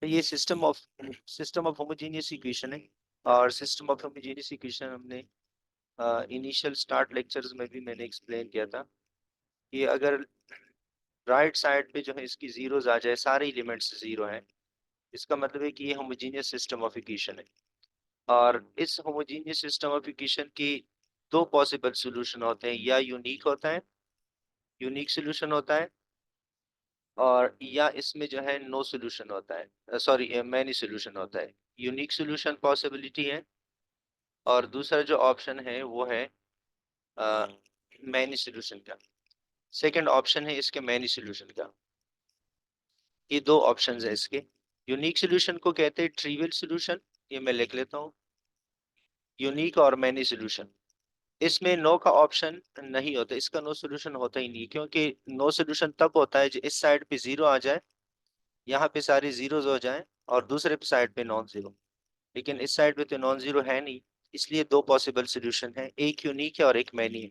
तो ये system of homogeneous equation है। और सिस्टम ऑफ होमोजेनियस इक्वेशन हमने इनिशियल स्टार्ट लेक्चर्स में भी मैंने एक्सप्लेन किया था कि अगर राइट साइड पे जो है इसकी जीरोस आ जाए, सारे एलिमेंट्स जीरो हैं, इसका मतलब है कि ये होमोजेनियस सिस्टम ऑफ इक्वेशन है। और इस होमोजेनियस सिस्टम ऑफ इक्वेशन की दो पॉसिबल सॉल्यूशन होते हैं, या यूनिक होता है, यूनिक सॉल्यूशन होता है, और या इसमें जो है नो सॉल्यूशन होता है, सॉरी मैनी सॉल्यूशन होता है। यूनिक सॉल्यूशन पॉसिबिलिटी है, और दूसरा जो ऑप्शन है वो है मैनी सॉल्यूशन का। सेकंड ऑप्शन है इसके मैनी सॉल्यूशन का। ये दो ऑप्शंस है इसके। यूनिक सॉल्यूशन को कहते हैं ट्रिवियल सॉल्यूशन, ये मैं लिख लेता हूँ, यूनिक और मैनी सॉल्यूशन। इसमें नो का ऑप्शन नहीं होता, इसका नो सॉल्यूशन होता ही नहीं, क्योंकि नो सॉल्यूशन तब होता है जो इस साइड पे जीरो आ जाए, यहाँ पे सारी जीरोज हो जाएं, और दूसरे साइड पे नॉन जीरो। लेकिन इस साइड पे तो नॉन जीरो है नहीं, इसलिए दो पॉसिबल सॉल्यूशन है, एक यूनिक है और एक मैनी है।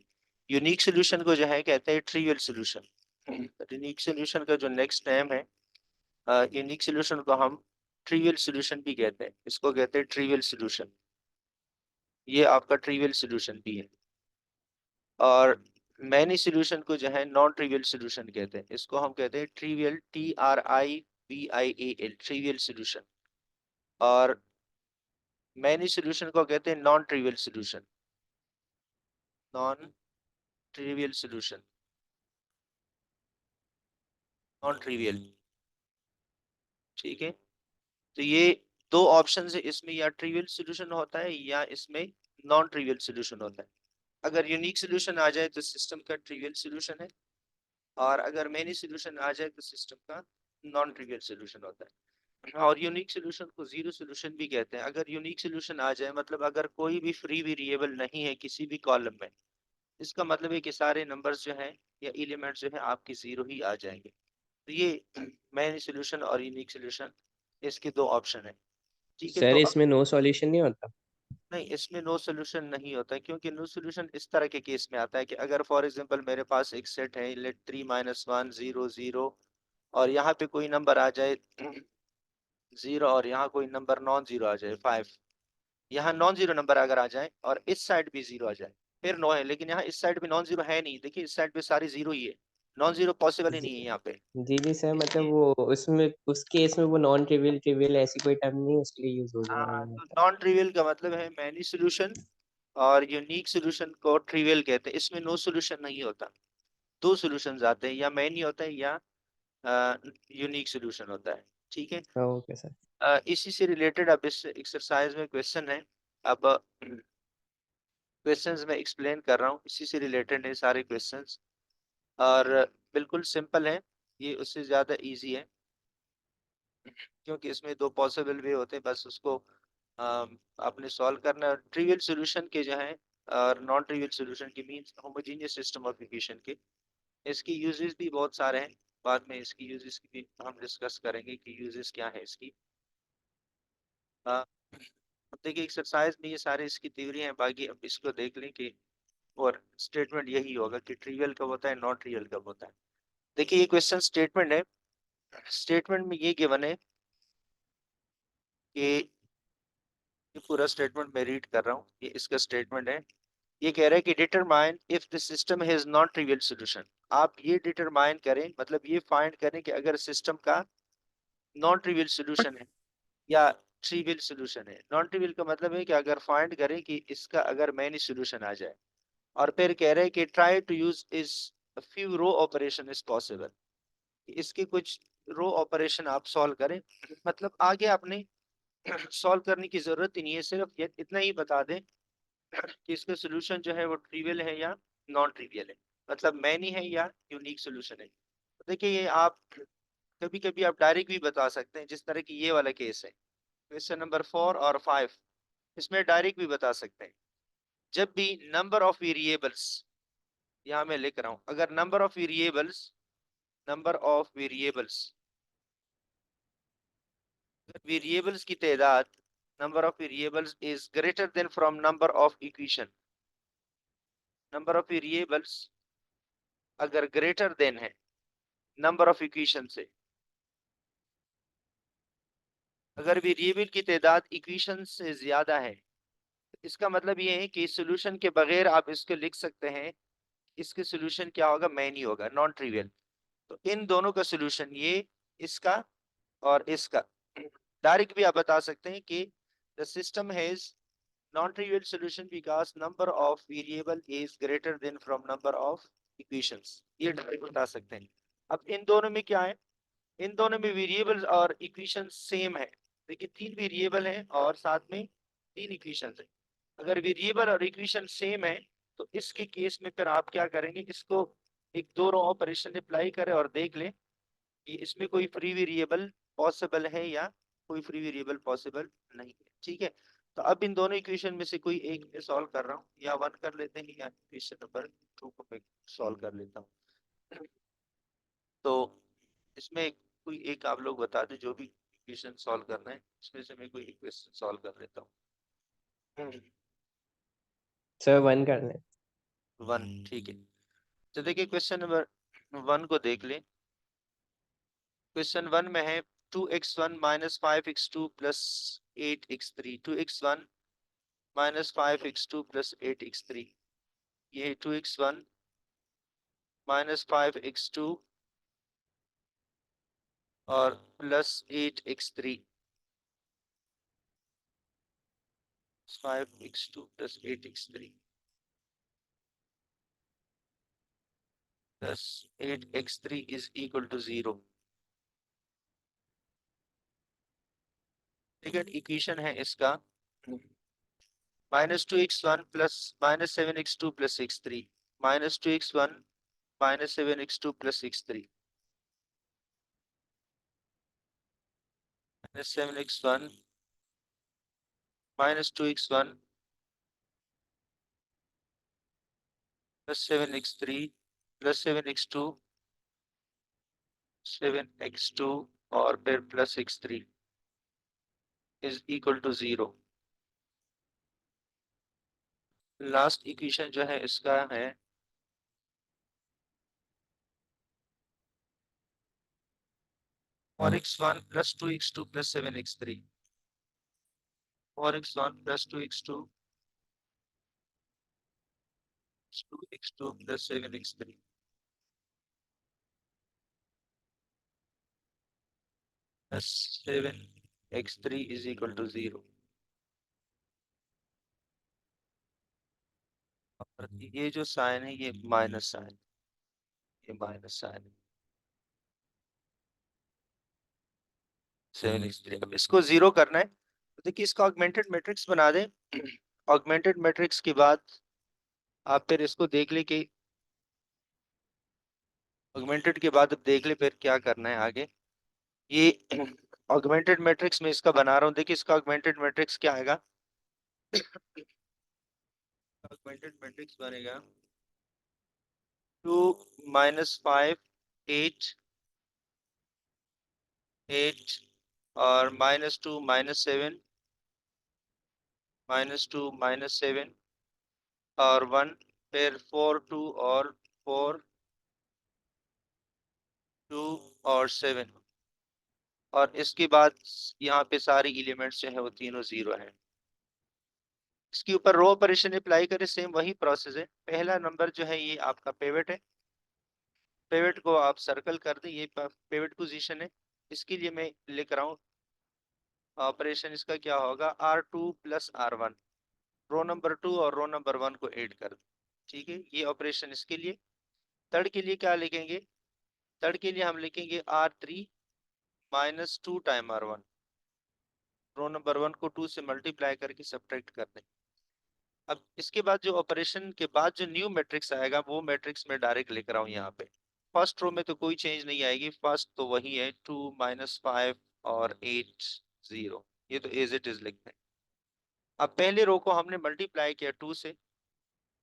यूनिक सॉल्यूशन को जो है कहते हैं ट्रिवियल सॉल्यूशन। यूनिक सॉल्यूशन का जो नेक्स्ट नेम है, यूनिक सॉल्यूशन को हम ट्रिवियल सॉल्यूशन भी कहते हैं, इसको कहते हैं ट्रिवियल सॉल्यूशन। ये आपका ट्रिवियल सॉल्यूशन भी है। और मैनी सॉल्यूशन को जो है नॉन ट्रिवियल सॉल्यूशन कहते हैं, इसको हम कहते हैं ट्रिवियल, TRIVIAL, ट्रिवियल सॉल्यूशन। और मैनी सॉल्यूशन को कहते हैं non trivial solution, non trivial solution, non trivial. ठीक है, तो ये दो ऑप्शन है इसमें, या ट्रिवियल सॉल्यूशन होता है या इसमें नॉन ट्रिवियल सॉल्यूशन होता है। अगर यूनिक सॉल्यूशन आ जाए तो सिस्टम का ट्रिवियल सॉल्यूशन है, और अगर मैनी सॉल्यूशन आ जाए तो सिस्टम का नॉन ट्रिवियल सॉल्यूशन होता है। और यूनिक सॉल्यूशन को जीरो सॉल्यूशन भी कहते हैं। अगर यूनिक सॉल्यूशन आ जाए, मतलब अगर कोई भी फ्री वेरिएबल नहीं है किसी भी कॉलम में, इसका मतलब है कि सारे नंबर्स जो हैं या एलिमेंट्स जो है आपके जीरो ही आ जाएंगे। तो ये मैनी सॉल्यूशन और यूनिक सॉल्यूशन, इसके दो ऑप्शन है। ठीक है, तो सर अब इसमें नो सॉल्यूशन नहीं होता? नहीं, इसमें नो सॉल्यूशन नहीं होता, क्योंकि नो सॉल्यूशन इस तरह के केस में आता है कि अगर फॉर एग्जांपल मेरे पास एक सेट है, लेट 3 - 1 0 0, और यहाँ पे कोई नंबर आ जाए जीरो, और यहाँ कोई नंबर नॉन जीरो आ जाए 5, यहाँ नॉन जीरो नंबर अगर आ जाए और इस साइड भी जीरो आ जाए, फिर नो है, लेकिन यहाँ इस साइड पे नॉन जीरो है नहीं, देखिए इस साइड पे सारी जीरो ही है, नॉन जीरो पॉसिबल ही जी नहीं है यहाँ पे। जी जी सर, मतलब इसलिए वो उसमें उस केस में वो नॉन ट्रिवियल ट्रिवियल ऐसी कोई टर्म नहीं है, उसके लिए यूज हो जा रहा हाँ, है यहाँ तो पर। नॉन ट्रिवियल का मतलब है मैनी सॉल्यूशन, और यूनिक सॉल्यूशन को ट्रिवियल कहते हैं। इसमें नो सॉल्यूशन नहीं होता, दो सॉल्यूशंस आते हैं, या मैनी होता है या यूनिक सॉल्यूशन होता है। ठीक है, हाँ ओके सर। इसी से रिलेटेड अब इस एक्सरसाइज में क्वेश्चन है। अब क्वेश्चंस में एक्सप्लेन कर रहा हूँ, इसी से रिलेटेड है सारे क्वेश्चंस, और बिल्कुल सिंपल है, ये उससे ज़्यादा इजी है, क्योंकि इसमें दो पॉसिबल वे होते हैं, बस उसको आपने सॉल्व करना है। ट्रिवियल सॉल्यूशन के जो है और नॉन ट्रिवियल सॉल्यूशन की means homogeneous system of equation के, इसकी यूजेस भी बहुत सारे हैं, बाद में इसकी यूजेस की भी हम डिस्कस करेंगे कि यूजेस क्या है इसकी। अब देखिए एक्सरसाइज में ये सारे इसकी थ्योरी हैं, बाकी अब इसको देख लें कि, और स्टेटमेंट यही होगा कि ट्रिवियल कब होता है, नॉन ट्रिवियल कब होता है। देखिए ये क्वेश्चन स्टेटमेंट है, स्टेटमेंट में ये गिवन है कि, ये पूरा स्टेटमेंट मैं रीड कर रहा हूँ, ये इसका स्टेटमेंट है। ये कह रहा है कि determine if the system has non trivial solution. आप ये डिटरमाइन करें, मतलब ये फाइंड करें कि अगर सिस्टम का नॉन ट्रिवियल सॉल्यूशन है या ट्रिवियल सॉल्यूशन है। नॉन ट्रिवियल का मतलब है कि अगर फाइंड करें कि इसका अगर मैनी सॉल्यूशन आ जाए, और फिर कह रहे हैं कि try to use as few row operation is possible. इसके कुछ रो ऑपरेशन आप सॉल्व करें, मतलब आगे आपने सॉल्व करने की जरूरत ही नहीं है, सिर्फ ये इतना ही बता दें कि इसका सॉल्यूशन जो है वो ट्रिवियल है या नॉन ट्रिवियल है, मतलब मैनी है या यूनिक सॉल्यूशन है। तो देखिए ये आप कभी कभी आप डायरेक्ट भी बता सकते हैं, जिस तरह की ये वाला केस है, क्वेश्चन नंबर 4 और 5, इसमें डायरेक्ट भी बता सकते हैं। जब भी नंबर ऑफ वेरिएबल्स, यहाँ मैं लिख रहा हूँ, अगर नंबर ऑफ वेरिएबल्स वेरिएबल्स की तादाद, number of variables is greater than from number of equation, number of variables अगर ग्रेटर देन है नंबर ऑफ इक्वेशन से, अगर वेरिएबल की तादाद इक्वेशन से ज्यादा है, इसका मतलब ये है कि सोल्यूशन के बगैर आप इसको लिख सकते हैं, इसके सोल्यूशन क्या होगा, मैनी होगा, नॉन ट्रिवियल। तो इन दोनों का सोल्यूशन, ये इसका और इसका, डायरेक्ट भी आप बता सकते हैं कि the system has non trivial solution because number of variable is greater than from number of equations, ये डायरेक्ट बता सकते हैं। अब इन दोनों में क्या है, इन दोनों में वेरिएबल्स और इक्वेशन सेम है। देखिए 3 वेरिएबल हैं और साथ में 3 इक्वेशंस हैं। अगर वेरिएबल और इक्वेशन सेम है तो इसके केस में फिर आप क्या करेंगे, इसको एक दो रो ऑपरेशन अप्लाई करें और देख लें कि इसमें कोई फ्री वेरिएबल पॉसिबल है या कोई फ्री वेरिएबल पॉसिबल नहीं है। ठीक है, तो अब इन दोनों इक्वेशन में से कोई एक मैं सॉल्व कर रहा हूँ, या 1 कर लेते हैं या इक्वेशन नंबर 2 को मैं सॉल्व कर लेता हूँ। तो इसमें कोई एक आप लोग बता दो, जो भी इक्वेशन सॉल्व करना है इसमें से मैं कोई इक्वेशन सॉल्व कर लेता हूँ। सर 1 करना है। 1, ठीक है। तो देखिए क्वेश्चन नंबर 1 को देख लें। क्वेश्चन 1 में है 2x1 minus 5x2 plus 8x3, 2x1 minus 5x2 plus 8x3, ये 2x1 माइनस 5x2 और plus 8x3, 5x2 plus 8x3 plus 8x3 is equal to 0। ठीक है, इक्वेशन है इसका -2x1 plus -7x2 plus 6x3, -2x1 -7x2 plus 6x3, -7x1 -2x1 plus 7x3 plus 7x2 7x2 और फिर plus 6x3 is equal to 0। Last equation जो है इसका है 4x1 plus 2x2 plus 7x3, 4x1 plus 2x2 2x2 plus 7x3 plus 7x3 is equal to 0। और ये जो sign है ये माइनस साइन, ये माइनस साइन है 7x3। अब इसको 0 करना है तो देखिए इसको ऑगमेंटेड मैट्रिक्स बना दें। ऑगमेंटेड मैट्रिक्स के बाद आप फिर इसको देख ले कि ऑगमेंटेड के बाद अब देख ले फिर क्या करना है आगे। ये ऑगमेंटेड मैट्रिक्स में इसका बना रहा हूँ, देखिए इसका ऑगमेंटेड मैट्रिक्स क्या आएगा। ऑगमेंटेड मैट्रिक्स बनेगा 2 माइनस 5 8 8 और -2 -7 -2 -7 और 1, फिर 4 2 और 4 2 और 7, और इसके बाद यहाँ पे सारे एलिमेंट्स जो है वो तीनों 0 है। इसके ऊपर रो ऑपरेशन अप्लाई करें, सेम वही प्रोसेस है। पहला नंबर जो है ये आपका पेवेट है, पेवेट को आप सर्कल कर दें, ये पेवेट पोजीशन है। इसके लिए मैं लिख रहा हूँ ऑपरेशन, इसका क्या होगा R2 प्लस R1, रो नंबर 2 और रो नंबर 1 को ऐड कर दें। ठीक है, ये ऑपरेशन इसके लिए। थर्ड के लिए क्या लिखेंगे, थर्ड के लिए हम लिखेंगे R3 माइनस 2 टाइम R1, रो नंबर 1 को 2 से मल्टीप्लाई करके सब्ट्रैक्ट कर दें। अब इसके बाद जो ऑपरेशन के बाद जो न्यू मैट्रिक्स आएगा वो मैट्रिक्स में डायरेक्ट लिख रहा हूँ यहाँ पे। फर्स्ट रो में तो कोई चेंज नहीं आएगी, फर्स्ट तो वही है 2 -5 और 8 0, ये तो एज इट इज लिखते हैं। अब पहले रो को हमने मल्टीप्लाई किया 2 से,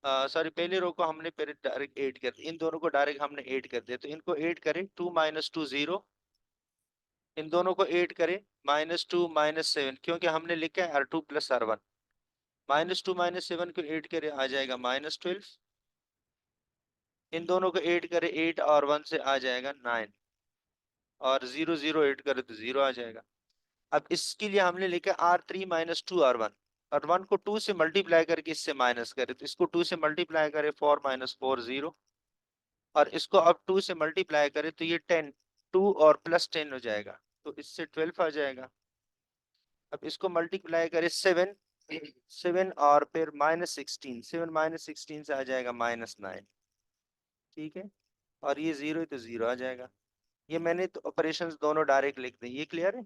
सॉरी पहले रो को हमने फिर डायरेक्ट ऐड कर दिया, इन दोनों को डायरेक्ट हमने ऐड कर दिया, तो इनको ऐड करें 2 -2 0, इन दोनों को ऐड करें -2 -7, क्योंकि हमने लिखा है R2 प्लस R1, -2 -7 को ऐड करें आ जाएगा -12, इन दोनों को ऐड करें 8 और 1 से आ जाएगा 9, और 0 0 ऐड करें तो 0 आ जाएगा। अब इसके लिए हमने लिखा R3 माइनस 2R1, और 1 को 2 से मल्टीप्लाई करके इससे माइनस करें, तो इसको 2 से मल्टीप्लाई करें 4 माइनस 4 0, और इसको अब 2 से मल्टीप्लाई करें तो ये 10, 2 और प्लस 10 हो जाएगा, तो इससे 12 आ जाएगा। अब इसको मल्टीप्लाई करें 7, 7 और फिर -16, 7 -16 से आ जाएगा -9, ठीक है, और ये 0 है तो 0 आ जाएगा। ये मैंने तो ऑपरेशंस दोनों डायरेक्ट लिख दी, ये क्लियर है?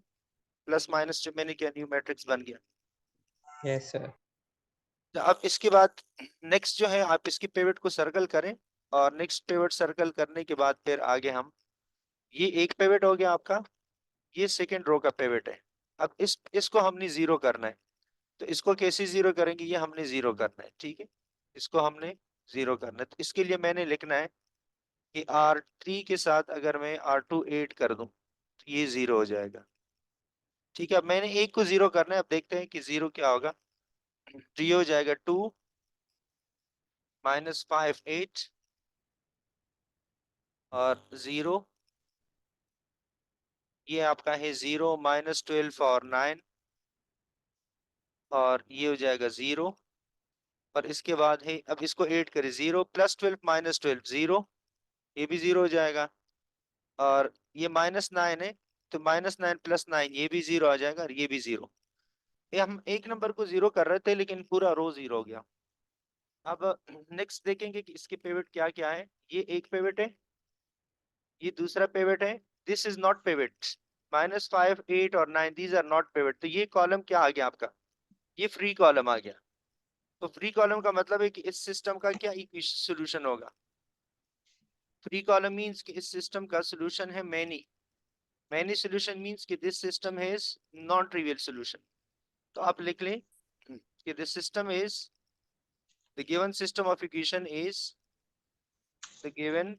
प्लस माइनस जो मैंने किया न्यू मैट्रिक्स बन गया। Yes sir. तो अब इसके बाद नेक्स्ट जो है, आप इसकी पिवट को सर्कल करें, और नेक्स्ट पिवट सर्कल करने के बाद फिर आगे हम, ये एक पिवट हो गया आपका, ये सेकंड रो का पिवट है। अब इसको हमने जीरो करना है, तो इसको कैसे जीरो करेंगे, ये हमने जीरो करना है, ठीक है, इसको हमने जीरो करना है। तो इसके लिए मैंने लिखना है कि R3 के साथ अगर मैं R2 8 कर दूं तो ये जीरो हो जाएगा, ठीक है। अब मैंने एक को जीरो करना है, अब देखते हैं कि जीरो क्या होगा। तो ये हो जाएगा 2 -5 8 और 0, ये आपका है 0 -12 और 9, और ये हो जाएगा 0, और इसके बाद है, अब इसको ऐड करें, 0 + 12 -12 0, ये भी 0 हो जाएगा, और ये -9 है, तो -9 + 9 ये भी 0 आ जाएगा, और ये भी 0। ये हम एक नंबर को 0 कर रहे थे लेकिन पूरा रो 0 हो गया। अब नेक्स्ट देखेंगे कि इसके पिवट क्या क्या है। ये एक पिवट है, ये दूसरा पिवट है, दिस इज नॉट पिवट, -5 8 और 9 दीज आर नॉट पिवट। तो ये कॉलम क्या आ गया आपका, ये फ्री कॉलम आ गया। तो फ्री कॉलम का मतलब है कि इस सिस्टम का क्या सोल्यूशन होगा। फ्री कॉलम मींस कि इस सिस्टम का सोल्यूशन है मैनी। मैनी सोल्यूशन मींस कि this system has non trivial solution. तो आप लिख लें कि this system is, the given system of equation is, the given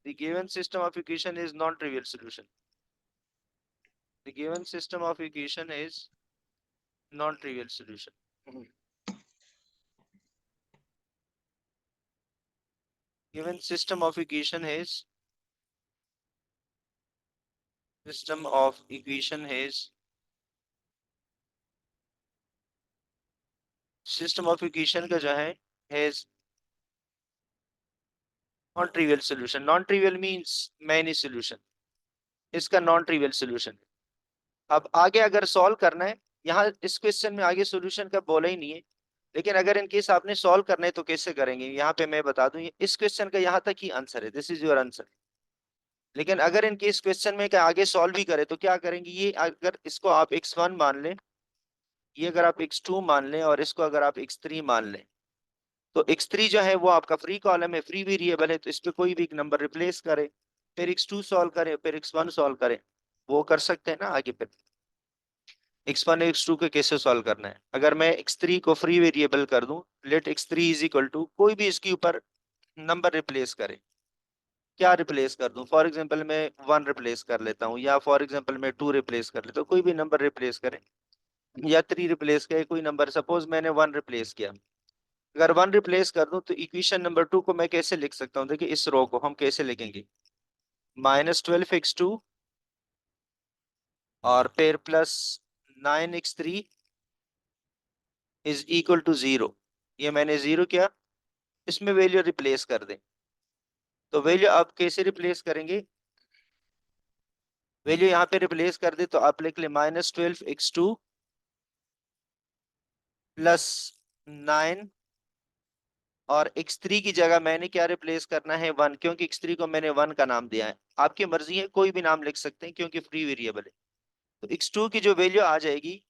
the given system of equation is non-trivial solution. The given system of equation is non-trivial solution. Given system of equation is, system of equation is, system of equation का जो है has non-trivial solution. Non-trivial means many solution. इसका non-trivial solution. अब आगे अगर solve करना है, यहाँ इस क्वेश्चन में आगे सॉल्यूशन का बोला ही नहीं है, लेकिन अगर इन केस आपने सॉल्व करना है तो कैसे करेंगे, यहाँ पे मैं बता दूं, इस क्वेश्चन का यहाँ तक ही आंसर है, दिस इज योर आंसर। लेकिन अगर इनके इस क्वेश्चन में क्या आगे सॉल्व भी करें तो क्या करेंगे, ये अगर इसको आप x1 मान लें, ये अगर आप x2 मान लें, और इसको अगर आप x3 मान लें, तो x3 जो है वो आपका फ्री कॉलम है, फ्री वेरिएबल है, तो इस पे कोई भी एक नंबर रिप्लेस करें, फिर x2 सॉल्व करें, फिर x1 सॉल्व करें, वो कर सकते हैं ना आगे। फिर x1 x2 को कैसे सॉल्व करना है, अगर मैं x3 को फ्री वेरिएबल कर दूं, late x3 is equal to कोई भी इसके ऊपर नंबर रिप्लेस करें, क्या रिप्लेस कर दूं, फॉर एग्जांपल मैं 1 रिप्लेस कर लेता हूं, या फॉर एग्जांपल मैं 2 रिप्लेस कर लेता हूं, कोई भी नंबर रिप्लेस करें, या 3 रिप्लेस करे कोई नंबर, सपोज मैंने 1 रिप्लेस किया, अगर 1 रिप्लेस कर दूं तो इक्वेशन नंबर 2 को मैं कैसे लिख सकता हूं, देखिए इस रो को हम कैसे लिखेंगे, -12x2 और फिर +9x3 इज इक्वल टू 0, ये मैंने 0 किया, इसमें वैल्यू रिप्लेस कर दें, तो वैल्यू आप कैसे रिप्लेस करेंगे, वैल्यू यहाँ पे रिप्लेस कर दे तो आप लिख ले -12x2 +9, और x3 की जगह मैंने क्या रिप्लेस करना है 1, क्योंकि x3 को मैंने 1 का नाम दिया है, आपकी मर्जी है कोई भी नाम लिख सकते हैं क्योंकि फ्री वेरिएबल है। तो x2 की जो वैल्यू आ जाएगी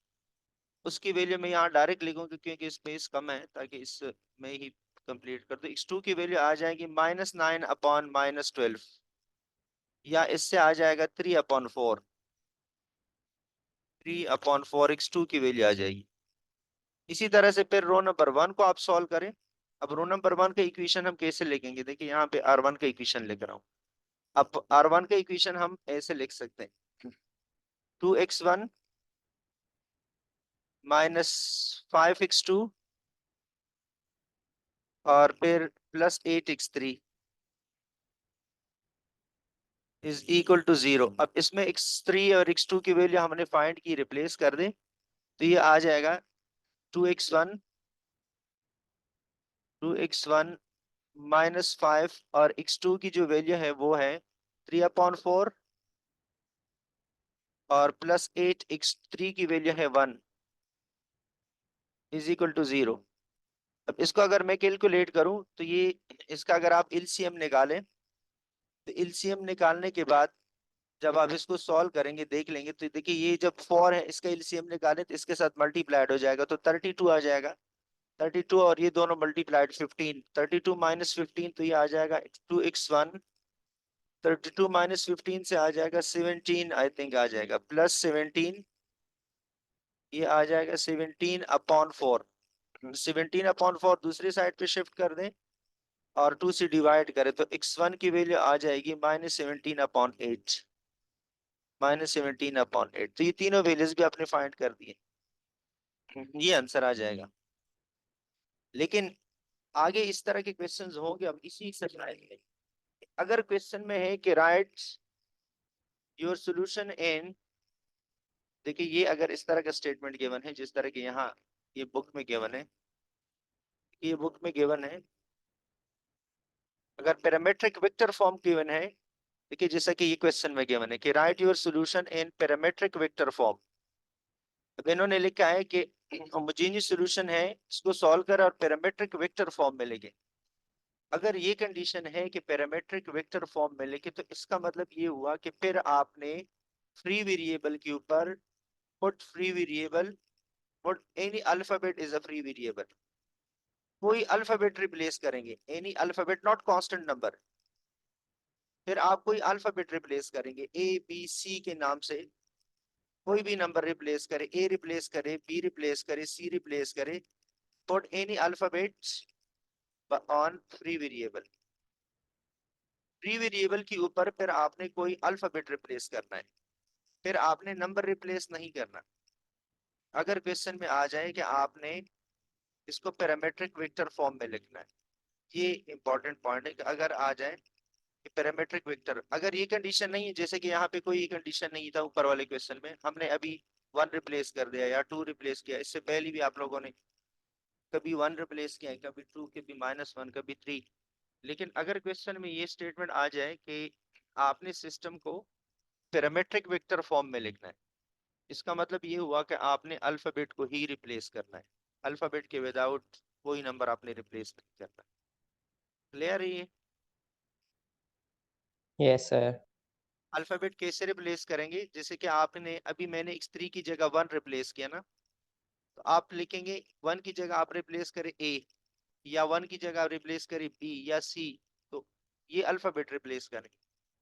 उसकी वैल्यू मैं यहाँ डायरेक्ट लिखूंगा क्योंकि स्पेस कम है, ताकि इस में ही कंप्लीट कर दो। x2 की वैल्यू आ जाएगी -9/-12, या इससे आ जाएगा 3/4, 3/4 x2 की वैल्यू आ जाएगी। इसी तरह से फिर रो नंबर 1 को आप सॉल्व करें। अब रो नंबर 1 का इक्वेशन हम कैसे लिखेंगे, देखिए यहाँ पे R1 का इक्वेशन लिख रहा हूँ। अब R1 का इक्वेशन हम ऐसे लिख सकते हैं, 2x1 -5x2 और फिर +8x3, इज इक्वल टू 0। अब इसमें x3 और x2 की वैल्यू हमने फाइंड की, रिप्लेस कर दें तो ये आ जाएगा 2x1 -5, और x2 की जो वैल्यू है वो है 3/4, और +8, x3 की वैल्यू है 1, इज इक्वल टू 0। अब इसको अगर मैं कैलकुलेट करूं तो ये, इसका अगर आप एलसीएम निकालें तो एलसीएम निकालने के बाद जब आप इसको सॉल्व करेंगे देख लेंगे तो देखिए ये जब 4 है इसका एलसीएम निकालें तो इसके साथ मल्टीप्लाइड हो जाएगा तो 32 आ जाएगा। 32 और ये दोनों मल्टीप्लाइड 15, 32 -15 तो ये आ जाएगा 2x1। 32 -15 से आ जाएगा 17, आई थिंक आ जाएगा +17, ये आ जाएगा 17/4। 17/4 दूसरी साइड पे शिफ्ट कर दें और 2 से डिवाइड करें तो x1 की वैल्यू आ जाएगी -17/8। -17/8, तो ये तीनों वैल्यूज भी आपने फाइंड कर दिए, ये आंसर आ जाएगा। लेकिन आगे इस तरह के क्वेश्चंस होंगे, अब इसी से बनाएंगे। अगर क्वेश्चन में है कि राइट योर सॉल्यूशन इन, देखिए ये अगर इस तरह का स्टेटमेंट गिवन है जिस तरह के यहाँ ये बुक में गिवन है, ये बुक में गिवन है, अगर पैरामीट्रिक वेक्टर फॉर्म गिवन है, देखिए जैसा कि ये क्वेश्चन में गिवन है कि right your solution in parametric vector form. अब इन्होंने लिखा है कि होमोजेनियस सॉल्यूशन है, इसको सॉल्व कर और पैरामीट्रिक वेक्टर फॉर्म में लिखे। अगर ये कंडीशन है कि पैरामीट्रिक वेक्टर फॉर्म में लिखे तो इसका मतलब ये हुआ कि फिर आपने फ्री वेरिएबल के ऊपर put free variable, put any alphabet is a free variable, कोई अल्फाबेट रिप्लेस करेंगे, any alphabet not constant number. फिर आप कोई अल्फाबेट रिप्लेस करेंगे ABC के नाम से, कोई भी नंबर रिप्लेस करे, A रिप्लेस करे, B रिप्लेस करे, C रिप्लेस करे, put any alphabet on free variable. Free variable के ऊपर फिर आपने कोई अल्फाबेट रिप्लेस करना है, फिर आपने नंबर रिप्लेस नहीं करना। अगर क्वेश्चन में आ जाए कि आपने इसको पैरामीट्रिक वेक्टर फॉर्म में लिखना है, ये इंपॉर्टेंट पॉइंट है कि अगर आ जाए कि पैरामीट्रिक वेक्टर, अगर ये कंडीशन नहीं है, जैसे कि यहाँ पे कोई कंडीशन नहीं था ऊपर वाले क्वेश्चन में, हमने अभी 1 रिप्लेस कर दिया या 2 रिप्लेस किया, इससे पहले भी आप लोगों ने कभी 1 रिप्लेस किया, कभी 2, कभी -1, कभी 3। लेकिन अगर क्वेश्चन में ये स्टेटमेंट आ जाए कि आपने सिस्टम को पैरामीट्रिक वेक्टर फॉर्म में लिखना है, इसका मतलब ये हुआ कि आपने अल्फाबेट को ही रिप्लेस करना है, अल्फाबेट के विदाउट कोई नंबर आपने रिप्लेस नहीं करना। क्लियर है ये? Yes sir. अल्फाबेट कैसे रिप्लेस करेंगे, जैसे कि आपने अभी मैंने x3 की जगह 1 रिप्लेस किया ना, तो आप लिखेंगे 1 की जगह आप रिप्लेस करें A, या 1 की जगह आप रिप्लेस करें B या C, तो ये अल्फाबेट रिप्लेस करेंगे।